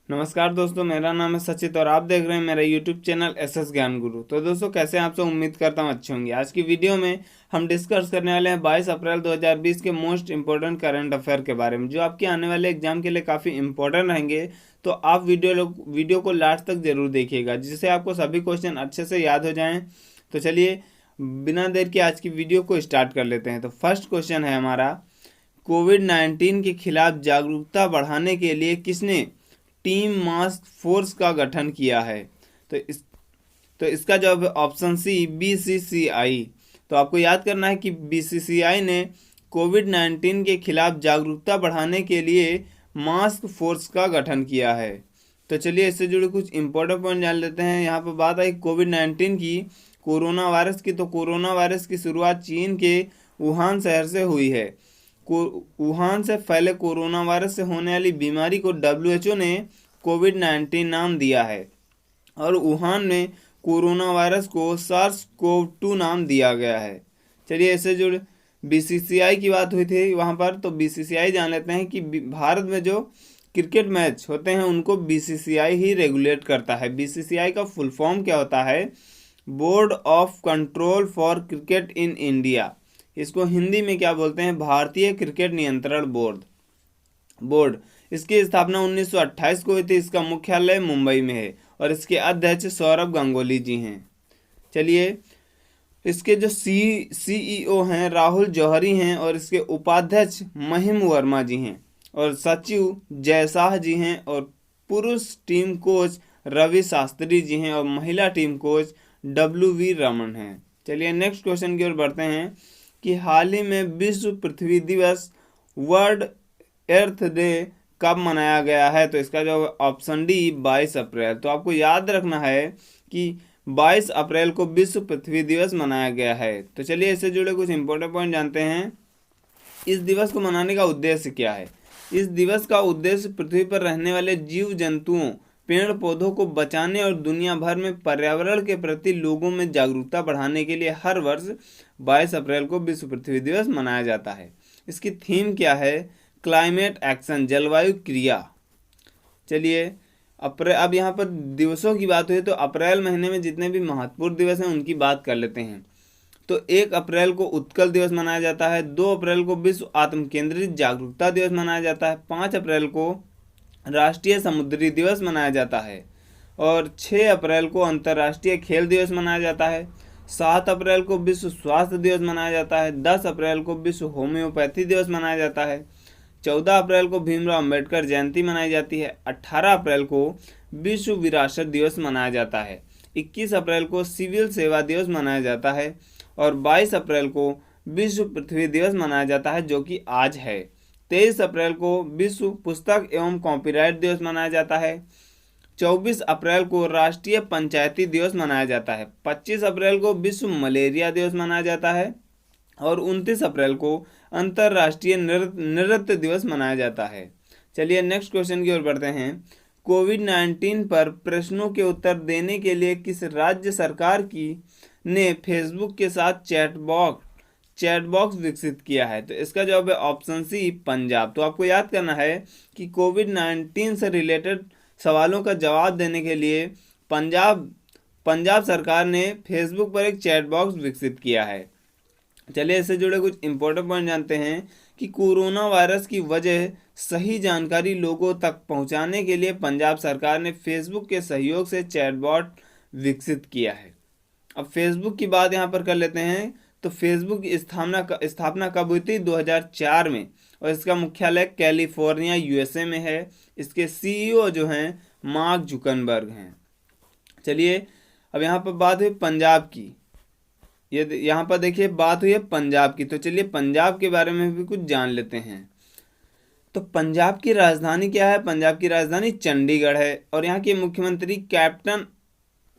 नमस्कार दोस्तों, मेरा नाम है सचित और आप देख रहे हैं मेरा यूट्यूब चैनल एसएस ज्ञान गुरु। तो दोस्तों, कैसे हैं आप सब? उम्मीद करता हूं अच्छे होंगे। आज की वीडियो में हम डिस्कस करने वाले हैं 22 अप्रैल 2020 के मोस्ट इंपॉर्टेंट करंट अफेयर के बारे में, जो आपके आने वाले एग्जाम के लिए काफ़ी इंपॉर्टेंट रहेंगे। तो आप वीडियो को लास्ट तक जरूर देखिएगा, जिससे आपको सभी क्वेश्चन अच्छे से याद हो जाएं। तो चलिए बिना देर के आज की वीडियो को स्टार्ट कर लेते हैं। तो फर्स्ट क्वेश्चन है हमारा, कोविड-19 के खिलाफ जागरूकता बढ़ाने के लिए किसने टीम मास्क फोर्स का गठन किया है? तो इसका जवाब है ऑप्शन सी, बीसीसीआई। तो आपको याद करना है कि बीसीसीआई ने कोविड-19 के खिलाफ जागरूकता बढ़ाने के लिए मास्क फोर्स का गठन किया है। तो चलिए इससे जुड़े कुछ इंपॉर्टेंट पॉइंट जान लेते हैं। यहाँ पर बात आई कोविड-19 की, कोरोना वायरस की। तो कोरोना वायरस की शुरुआत चीन के वुहान शहर से हुई है। वुहान से फैले कोरोना वायरस से होने वाली बीमारी को डब्ल्यूएचओ ने कोविड-19 नाम दिया है और वुहान में कोरोना वायरस को सार्स-कोव-2 नाम दिया गया है। चलिए इससे जुड़े बीसीसीआई की बात हुई थी वहाँ पर, तो बीसीसीआई जान लेते हैं कि भारत में जो क्रिकेट मैच होते हैं उनको बीसीसीआई ही रेगुलेट करता है। बीसीसीआई का फुल फॉर्म क्या होता है? Board of control for cricket in India. इसको हिंदी में क्या बोलते हैं? भारतीय क्रिकेट नियंत्रण बोर्ड। इसकी स्थापना 1928 को हुई थी। इसका मुख्यालय मुंबई में है और इसके अध्यक्ष सौरभ गांगुली जी हैं। चलिए इसके जो सीईओ हैं राहुल जौहरी हैं और इसके उपाध्यक्ष महिम वर्मा जी हैं और सचिव जयशाह जी हैं और पुरुष टीम कोच रवि शास्त्री जी हैं और महिला टीम कोच WV रमन हैं। चलिए नेक्स्ट क्वेश्चन की ओर बढ़ते हैं कि हाल ही में विश्व पृथ्वी दिवस, वर्ल्ड अर्थ डे कब मनाया गया है? तो इसका जो ऑप्शन डी, 22 अप्रैल। तो आपको याद रखना है कि 22 अप्रैल को विश्व पृथ्वी दिवस मनाया गया है। तो चलिए इससे जुड़े कुछ इंपॉर्टेंट पॉइंट जानते हैं। इस दिवस को मनाने का उद्देश्य क्या है? इस दिवस का उद्देश्य पृथ्वी पर रहने वाले जीव जंतुओं, पेड़ पौधों को बचाने और दुनिया भर में पर्यावरण के प्रति लोगों में जागरूकता बढ़ाने के लिए हर वर्ष 22 अप्रैल को विश्व पृथ्वी दिवस मनाया जाता है। इसकी थीम क्या है? क्लाइमेट एक्शन, जलवायु क्रिया। चलिए अब यहाँ पर दिवसों की बात हुई तो अप्रैल महीने में जितने भी महत्वपूर्ण दिवस हैं उनकी बात कर लेते हैं। तो 1 अप्रैल को उत्कल दिवस मनाया जाता है। 2 अप्रैल को विश्व आत्म केंद्रित जागरूकता दिवस मनाया जाता है। 5 अप्रैल को राष्ट्रीय समुद्री दिवस मनाया जाता है और 6 अप्रैल को अंतर्राष्ट्रीय खेल दिवस मनाया जाता है। 7 अप्रैल को विश्व स्वास्थ्य दिवस मनाया जाता है। 10 अप्रैल को विश्व होम्योपैथी दिवस मनाया जाता है। 14 अप्रैल को भीमराव अंबेडकर जयंती मनाई जाती है। 18 अप्रैल को विश्व विरासत दिवस मनाया जाता है। 21 अप्रैल को सिविल सेवा दिवस मनाया जाता है और 22 अप्रैल को विश्व पृथ्वी दिवस मनाया जाता है, जो कि आज है। 23 अप्रैल को विश्व पुस्तक एवं कॉपीराइट दिवस मनाया जाता है। 24 अप्रैल को राष्ट्रीय पंचायती दिवस मनाया जाता है। 25 अप्रैल को विश्व मलेरिया दिवस मनाया जाता है और 29 अप्रैल को अंतर्राष्ट्रीय नृत्य दिवस मनाया जाता है। चलिए नेक्स्ट क्वेश्चन की ओर बढ़ते हैं। कोविड-19 पर प्रश्नों के उत्तर देने के लिए किस राज्य सरकार की ने फेसबुक के साथ चैटबॉक्स विकसित किया है? तो इसका जवाब है ऑप्शन सी, पंजाब। तो आपको याद करना है कि कोविड-19 से रिलेटेड सवालों का जवाब देने के लिए पंजाब सरकार ने फेसबुक पर एक चैटबॉक्स विकसित किया है। चलिए इससे जुड़े कुछ इंपॉर्टेंट पॉइंट जानते हैं कि कोरोना वायरस की वजह सही जानकारी लोगों तक पहुंचाने के लिए पंजाब सरकार ने फेसबुक के सहयोग से चैटबॉट विकसित किया है। अब फेसबुक की बात यहाँ पर कर लेते हैं। तो फेसबुक की स्थापना कब हुई थी? 2004 में और इसका मुख्यालय कैलिफोर्निया USA में है। इसके CEO जो हैं मार्क जुकरबर्ग हैं। चलिए अब यहाँ पर बात हुई पंजाब की। ये यहाँ पर देखिए बात हुई है पंजाब की। तो चलिए पंजाब के बारे में भी कुछ जान लेते हैं। तो पंजाब की राजधानी क्या है? पंजाब की राजधानी चंडीगढ़ है और यहाँ के मुख्यमंत्री कैप्टन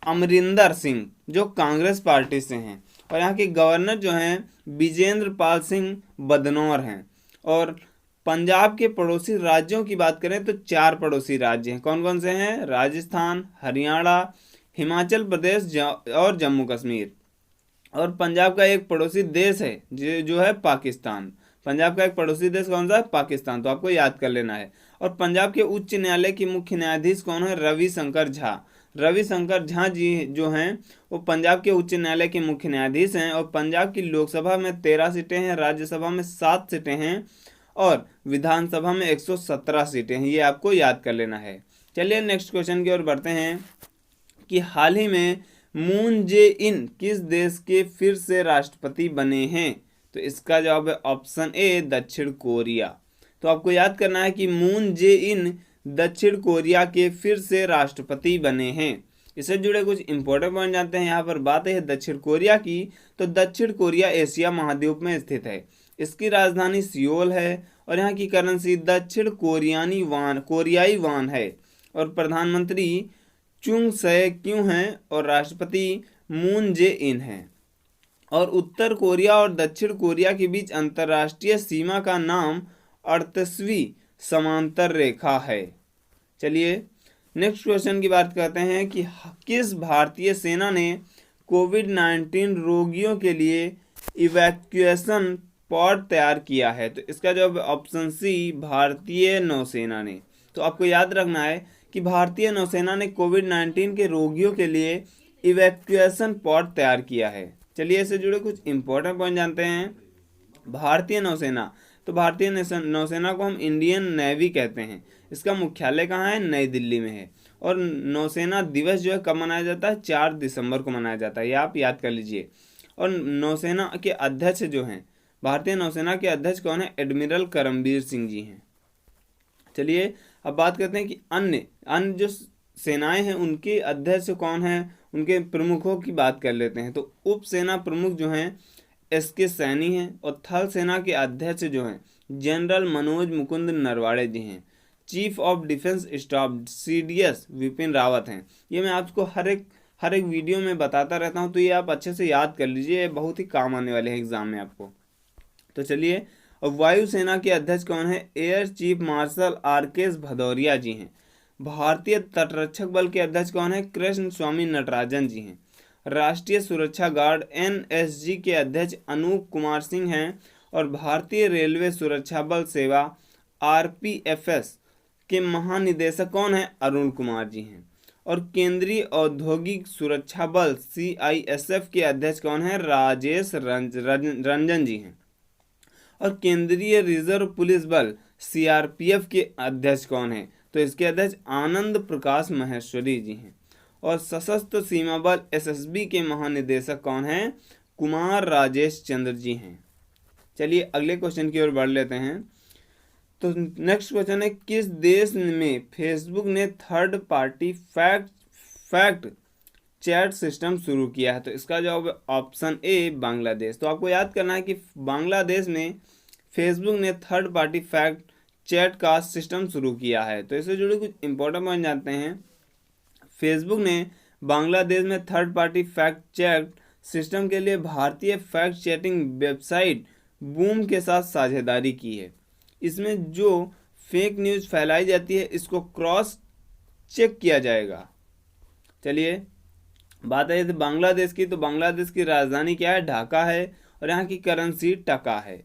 अमरिंदर सिंह जो कांग्रेस पार्टी से हैं और यहाँ के गवर्नर जो हैं विजेंद्र पाल सिंह बदनौर हैं। और पंजाब के पड़ोसी राज्यों की बात करें तो 4 पड़ोसी राज्य हैं। कौन कौन से हैं? राजस्थान, हरियाणा, हिमाचल प्रदेश और जम्मू कश्मीर। और पंजाब का एक पड़ोसी देश है जो है पाकिस्तान। पंजाब का एक पड़ोसी देश कौन सा है? पाकिस्तान। तो आपको याद कर लेना है। और पंजाब के उच्च न्यायालय के मुख्य न्यायाधीश कौन है? रविशंकर झा। रविशंकर झा जी जो हैं वो पंजाब के उच्च न्यायालय के मुख्य न्यायाधीश हैं। और पंजाब की लोकसभा में 13 सीटें हैं, राज्यसभा में 7 सीटें हैं और विधानसभा में 117 सीटें हैं। ये आपको याद कर लेना है। चलिए नेक्स्ट क्वेश्चन की ओर बढ़ते हैं कि हाल ही में मून जे इन किस देश के फिर से राष्ट्रपति बने हैं? तो इसका जवाब है ऑप्शन ए, दक्षिण कोरिया। तो आपको याद करना है कि मून जे इन दक्षिण कोरिया के फिर से राष्ट्रपति बने हैं। इससे जुड़े कुछ इंपॉर्टेंट पॉइंट जानते हैं। यहाँ पर बात है दक्षिण कोरिया की, तो दक्षिण कोरिया एशिया महाद्वीप में स्थित है। इसकी राजधानी सियोल है और यहाँ की करेंसी दक्षिण कोरियाई वान है और प्रधानमंत्री चुंग सै क्यों हैं और राष्ट्रपति मून जे इन हैं। और उत्तर कोरिया और दक्षिण कोरिया के बीच अंतर्राष्ट्रीय सीमा का नाम 38वीं समांतर रेखा है। चलिए नेक्स्ट क्वेश्चन की बात करते हैं कि किस भारतीय सेना ने कोविड-19 रोगियों के लिए इवैक्यूएशन पॉड तैयार किया है? तो इसका जवाब ऑप्शन सी, भारतीय नौसेना ने। तो आपको याद रखना है कि भारतीय नौसेना ने कोविड-19 के रोगियों के लिए इवैक्यूएशन पॉड तैयार किया है। चलिए इससे जुड़े कुछ इंपॉर्टेंट पॉइंट जानते हैं। भारतीय नौसेना, तो भारतीय नौसेना को हम इंडियन नेवी कहते हैं। इसका मुख्यालय कहाँ है? नई दिल्ली में है। और नौसेना दिवस जो है कब मनाया जाता है? 4 दिसंबर को मनाया जाता है। ये आप याद कर लीजिए। और नौसेना के अध्यक्ष जो हैं, भारतीय नौसेना के अध्यक्ष कौन है? एडमिरल करमबीर सिंह जी हैं। चलिए अब बात करते हैं कि अन्य जो सेनाएं हैं उनके अध्यक्ष कौन हैं, उनके प्रमुखों की बात कर लेते हैं। तो उप सेना प्रमुख जो हैं एस.के. सैनी हैं और थल सेना के अध्यक्ष जो हैं जनरल मनोज मुकुंद नरवाणे जी हैं। Chief of defence staff CDS Vipin Rawat हैं। ये मैं आपको हर एक वीडियो में बताता रहता हूँ, तो ये आप अच्छे से याद कर लीजिए, बहुत ही काम आने वाले हैं एग्जाम में आपको। तो चलिए, और वायुसेना के अध्यक्ष कौन है? Air chief marshal RK Bhadauria ji हैं। भारतीय तटरक्षक बल के अध्यक्ष कौन है? कृष्ण स्वामी नटराजन जी हैं। राष्ट्रीय सुरक्षा गार्ड NSG के अध्यक्ष अनूप कुमार सिंह हैं। और भारतीय रेलवे सुरक्षा बल सेवा RPFS के महानिदेशक कौन है? अरुण कुमार जी हैं। और केंद्रीय औद्योगिक सुरक्षा बल CISF के अध्यक्ष कौन है? राजेश रंजन जी हैं। और केंद्रीय रिजर्व पुलिस बल CRPF के अध्यक्ष कौन है? तो इसके अध्यक्ष आनंद प्रकाश महेश्वरी जी हैं। और सशस्त्र सीमा बल SSB के महानिदेशक कौन हैं? कुमार राजेश चंद्र जी हैं। चलिए अगले क्वेश्चन की ओर बढ़ लेते हैं। तो नेक्स्ट क्वेश्चन है, किस देश में फेसबुक ने third party fact chat system शुरू किया है? तो इसका जवाब है ऑप्शन ए, बांग्लादेश। तो आपको याद करना है कि बांग्लादेश में फेसबुक ने थर्ड पार्टी फैक्ट चैट का सिस्टम शुरू किया है। तो इससे जुड़े कुछ इंपॉर्टेंट पॉइंट जानते हैं। फेसबुक ने बांग्लादेश में third party fact check system के लिए भारतीय फैक्ट चेकिंग वेबसाइट बूम के साथ साझेदारी की है। इसमें जो फेक न्यूज़ फैलाई जाती है इसको क्रॉस चेक किया जाएगा। चलिए बात है बांग्लादेश की, तो बांग्लादेश की राजधानी क्या है? ढाका है और यहाँ की करेंसी टका है।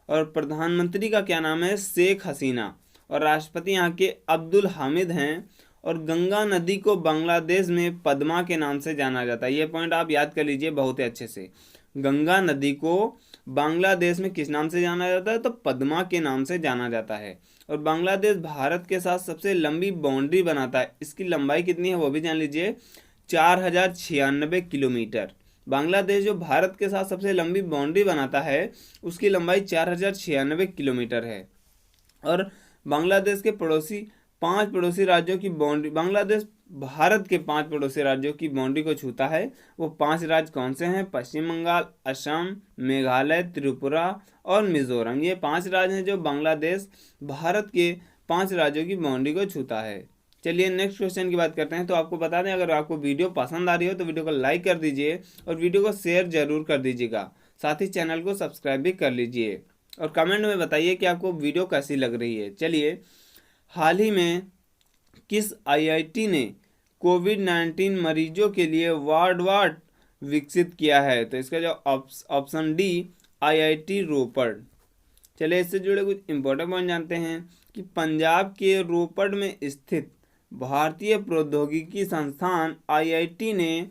और प्रधानमंत्री का क्या नाम है? शेख हसीना। और राष्ट्रपति यहाँ के अब्दुल हामिद हैं। और गंगा नदी को बांग्लादेश में पद्मा के नाम से जाना जाता है। ये पॉइंट आप याद कर लीजिए बहुत ही अच्छे से। गंगा नदी को बांग्लादेश में किस नाम से जाना जाता है? तो पद्मा के नाम से जाना जाता है। और बांग्लादेश भारत के साथ सबसे लंबी बाउंड्री बनाता है। इसकी लंबाई कितनी है वो भी जान लीजिए, 4096 किलोमीटर। बांग्लादेश जो भारत के साथ सबसे लंबी बाउंड्री बनाता है उसकी लंबाई 4096 किलोमीटर है। और बांग्लादेश के 5 पड़ोसी राज्यों की बाउंड्री, बांग्लादेश भारत के 5 पड़ोसी राज्यों की बाउंड्री को छूता है। वो 5 राज्य कौन से हैं? पश्चिम बंगाल, असम, मेघालय, त्रिपुरा और मिजोरम। ये 5 राज्य हैं जो बांग्लादेश भारत के 5 राज्यों की बाउंड्री को छूता है। चलिए नेक्स्ट क्वेश्चन की बात करते हैं। तो आपको बता दें, अगर आपको वीडियो पसंद आ रही हो तो वीडियो को लाइक कर दीजिए और वीडियो को शेयर जरूर कर दीजिएगा। साथ ही चैनल को सब्सक्राइब भी कर लीजिए और कमेंट में बताइए कि आपको वीडियो कैसी लग रही है। चलिए, हाल ही में किस IIT ने कोविड-19 मरीजों के लिए वार्ड विकसित किया है? तो इसका जो ऑप्शन डी, IIT रोपड़। चलिए इससे जुड़े कुछ इंपॉर्टेंट पॉइंट जानते हैं। कि पंजाब के रोपड़ में स्थित भारतीय प्रौद्योगिकी संस्थान आईआईटी ने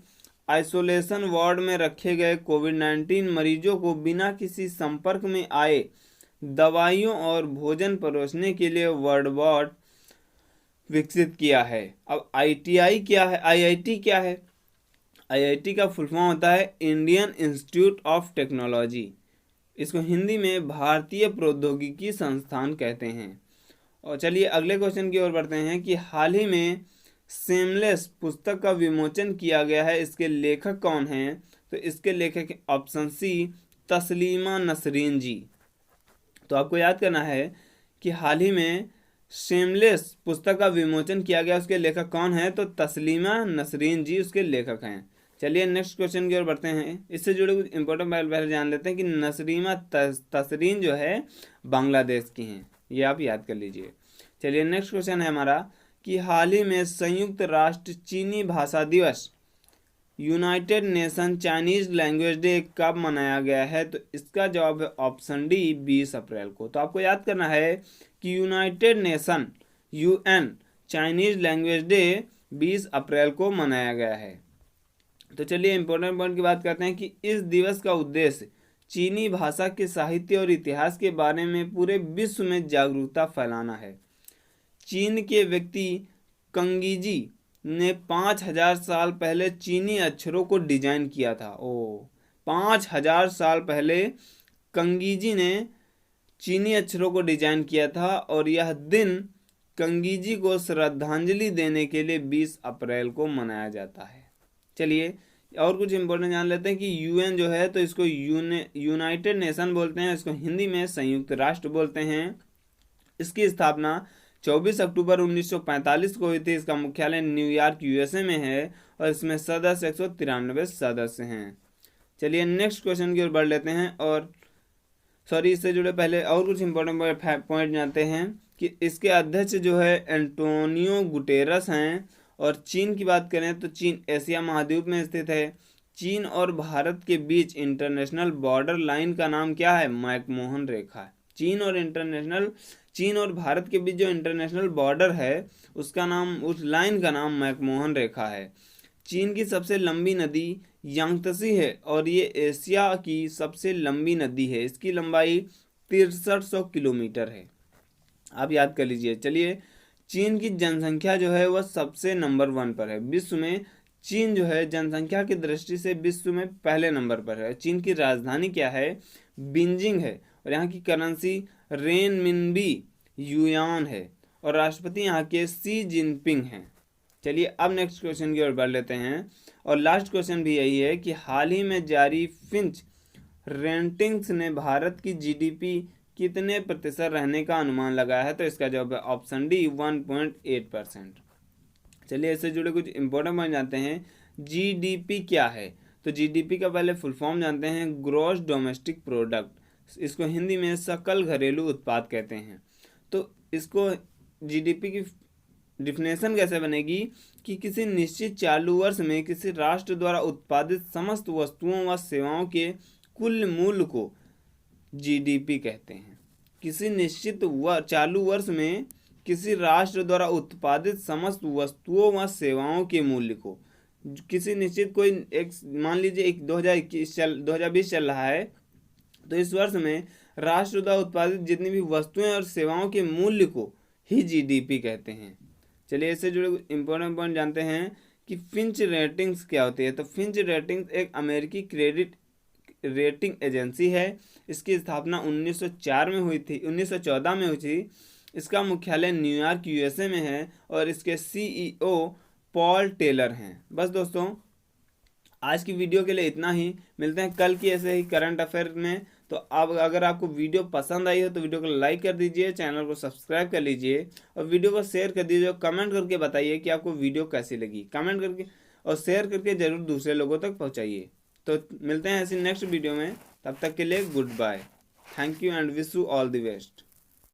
आइसोलेशन वार्ड में रखे गए कोविड-19 मरीजों को बिना किसी संपर्क में आए दवाइयों और भोजन परोसने के लिए वर्डबॉट विकसित किया है। अब आईटीआई क्या है, आईआईटी क्या है? आईआईटी का फुल फॉर्म होता है इंडियन इंस्टीट्यूट ऑफ टेक्नोलॉजी। इसको हिंदी में भारतीय प्रौद्योगिकी संस्थान कहते हैं। और चलिए अगले क्वेश्चन की ओर बढ़ते हैं कि हाल ही में सेमलेस पुस्तक का विमोचन किया गया है, इसके लेखक कौन हैं? तो इसके लेखक ऑप्शन सी तस्लीमा नसरीन जी। तो आपको याद करना है कि हाल ही में सेमलेस पुस्तक का विमोचन किया गया, उसके लेखक कौन है? तो तस्लीमा नसरीन जी उसके लेखक हैं। चलिए नेक्स्ट क्वेश्चन की ओर बढ़ते हैं। इससे जुड़े कुछ इंपॉर्टेंट पहले जान लेते हैं कि नसरीमा तसरीन जो है बांग्लादेश की हैं, ये आप याद कर लीजिए। चलिए नेक्स्ट क्वेश्चन है हमारा कि हाल ही में संयुक्त राष्ट्र चीनी भाषा दिवस United nation Chinese language day कब मनाया गया है? तो इसका जवाब है ऑप्शन डी 20 अप्रैल को। तो आपको याद करना है कि United nation UN Chinese language day 20 अप्रैल को मनाया गया है। तो चलिए इंपॉर्टेंट पॉइंट की बात करते हैं कि इस दिवस का उद्देश्य चीनी भाषा के साहित्य और इतिहास के बारे में पूरे विश्व में जागरूकता फैलाना है। चीन के व्यक्ति कंगीजी ने 5000 साल पहले चीनी अक्षरों को डिजाइन किया था। 5000 साल पहले कंगीजी ने चीनी अक्षरों को डिजाइन किया था और यह दिन कंगीजी को श्रद्धांजलि देने के लिए 20 अप्रैल को मनाया जाता है। चलिए और कुछ इंपॉर्टेंट जान लेते हैं कि यूएन जो है तो इसको यूनाइटेड नेशन बोलते हैं, इसको हिंदी में संयुक्त राष्ट्र बोलते हैं। इसकी स्थापना 24 अक्टूबर 1945 को हुई थी। इसका मुख्यालय न्यूयॉर्क यूएसए में है और इसमें सदस्य 193 सदस्य हैं। चलिए नेक्स्ट क्वेश्चन की ओर बढ़ लेते हैं और इससे जुड़े पहले और कुछ इंपॉर्टेंट पॉइंट जानते हैं कि इसके अध्यक्ष जो है एंटोनियो गुटेरस हैं। और चीन की बात करें तो चीन एशिया महाद्वीप में स्थित है। चीन और भारत के बीच इंटरनेशनल बॉर्डर लाइन का नाम क्या है? मैकमोहन रेखा। चीन और भारत के बीच जो इंटरनेशनल बॉर्डर है उसका नाम, उस लाइन का नाम मैकमोहन रेखा है। चीन की सबसे लंबी नदी यांगत्से है और ये एशिया की सबसे लंबी नदी है। इसकी लंबाई 6300 किलोमीटर है, आप याद कर लीजिए। चलिए चीन की जनसंख्या जो है वह सबसे नंबर 1 पर है विश्व में। चीन जो है जनसंख्या की दृष्टि से विश्व में पहले नंबर पर है। चीन की राजधानी क्या है? बीजिंग है और यहाँ की करेंसी रेनमिनबी युआन है और राष्ट्रपति यहाँ के शी जिनपिंग हैं। चलिए अब नेक्स्ट क्वेश्चन की ओर बढ़ लेते हैं और लास्ट क्वेश्चन भी यही है कि हाल ही में जारी फिंच रेटिंग्स ने भारत की जीडीपी कितने प्रतिशत रहने का अनुमान लगाया है? तो इसका जवाब है ऑप्शन डी 1.8%। चलिए इससे जुड़े कुछ इंपॉर्टेंट पॉइंट जानते हैं। जीडीपी क्या है? तो जीडीपी का पहले फुल फॉर्म जानते हैं, ग्रॉस डोमेस्टिक प्रोडक्ट। इसको हिंदी में सकल घरेलू उत्पाद कहते हैं। तो इसको जीडीपी की डिफिनेशन कैसे बनेगी कि किसी निश्चित चालू वर्ष में किसी राष्ट्र द्वारा उत्पादित समस्त वस्तुओं व सेवाओं के कुल मूल्य को जीडीपी कहते हैं। किसी निश्चित चालू वर्ष में किसी राष्ट्र द्वारा उत्पादित समस्त वस्तुओं व सेवाओं के मूल्य को, किसी निश्चित कोई एक, मान लीजिए एक 2020 चल रहा है तो इस वर्ष में राष्ट्र द्वारा उत्पादित जितनी भी वस्तुएं और सेवाओं के मूल्य को ही जीडीपी कहते हैं। चलिए इससे जुड़े इंपॉर्टेंट पॉइंट जानते हैं कि फिंच रेटिंग्स क्या होती है। तो फिंच रेटिंग्स एक अमेरिकी क्रेडिट रेटिंग एजेंसी है। इसकी स्थापना 1914 में हुई थी। इसका मुख्यालय न्यूयॉर्क यूएसए में है और इसके सीईओ पॉल टेलर हैं। बस दोस्तों आज की वीडियो के लिए इतना ही, मिलते हैं कल की ऐसे ही करंट अफेयर में। तो अब अगर आपको वीडियो पसंद आई हो तो वीडियो को लाइक कर दीजिए, चैनल को सब्सक्राइब कर लीजिए और वीडियो को शेयर कर दीजिए। कमेंट करके बताइए कि आपको वीडियो कैसी लगी, कमेंट करके और शेयर करके जरूर दूसरे लोगों तक पहुंचाइए। तो मिलते हैं ऐसी नेक्स्ट वीडियो में, तब तक के लिए goodbye, thank you and wish you all the best.